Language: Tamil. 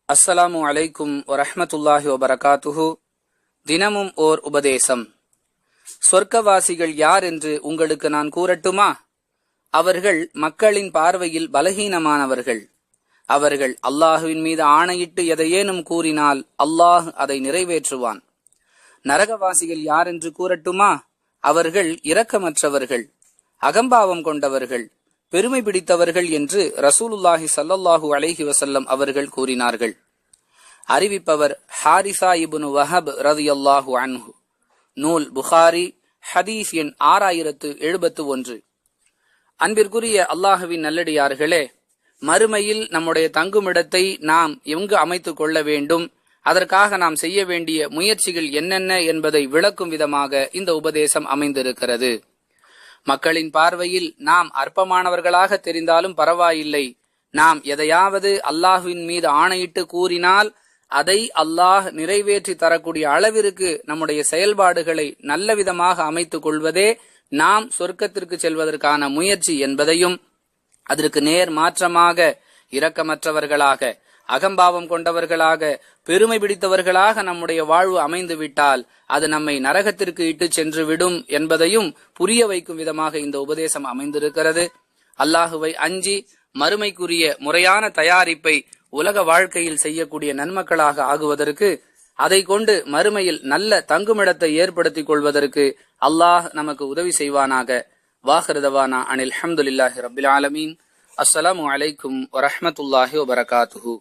அஸ்ஸலாமு அலைக்கும் வரஹ்மத்துல்லாஹி வபரகாத்துஹு. தினமும் ஓர் உபதேசம். சொர்க்கவாசிகள் யார் என்று உங்களுக்கு நான் கூறட்டுமா? அவர்கள் மக்களின் பார்வையில் பலகீனமானவர்கள். அவர்கள் அல்லாஹுவின் மீது ஆணையிட்டு எதையேனும் கூறினால் அல்லாஹ் அதை நிறைவேற்றுவான். நரகவாசிகள் யார் என்று கூறட்டுமா? அவர்கள் இரக்கமற்றவர்கள், அகம்பாவம் கொண்டவர்கள், பெருமை பிடித்தவர்கள் என்று ரசூலுல்லாஹி ஸல்லல்லாஹு அலைஹி வஸல்லம் அவர்கள் கூறினார்கள். அறிவிப்பவர் ஹாரிசா இப்னு வஹப் ரலியல்லாஹு அன்ஹு. நூல் புகாரி, ஹதீஸ் எண் 6071. அன்பிற்குரிய அல்லாஹுவின் நல்லடியார்களே, மறுமையில் நம்முடைய தங்குமிடத்தை நாம் எங்கு அமைத்துக் கொள்ள வேண்டும், அதற்காக நாம் செய்ய வேண்டிய முயற்சிகள் என்னென்ன என்பதை விளக்கும் விதமாக இந்த உபதேசம் அமைந்திருக்கிறது. மக்களின் பார்வையில் நாம் அற்பமானவர்களாக தெரிந்தாலும் பரவாயில்லை, நாம் எதையாவது அல்லாஹுவின் மீது ஆணையிட்டு கூறினால் அதை அல்லாஹ் நிறைவேற்றி தரக்கூடிய அளவிற்கு நம்முடைய செயல்பாடுகளை நல்ல விதமாக அமைத்துக் கொள்வதே நாம் சொர்க்கத்திற்கு செல்வதற்கான முயற்சி என்பதையும், அதற்கு நேர் மாற்றமாக இரக்கமற்றவர்களாக, அகம்பாவம் கொண்டவர்களாக, பெருமை பிடித்தவர்களாக நம்முடைய வாழ்வு அமைந்து விட்டால் அது நம்மை நரகத்திற்கு இட்டு சென்று விடும் என்பதையும் புரிய வைக்கும் விதமாக இந்த உபதேசம் அமைந்திருக்கிறது. அல்லாஹுவை அஞ்சி மறுமைக்குரிய முறையான தயாரிப்பை உலக வாழ்க்கையில் செய்யக்கூடிய நன்மக்களாக ஆகுவதற்கு, அதை கொண்டு மறுமையில் நல்ல தங்குமிடத்தை ஏற்படுத்திக் கொள்வதற்கு அல்லாஹ் நமக்கு உதவி செய்வானாக. வாஹிருதவானா அனில் ஹம்துலில்லாஹி ரப்பில் ஆலமீன். அஸ்ஸலாமு அலைக்கும் வரஹ்மத்துல்லாஹி வபரகாத்துஹு.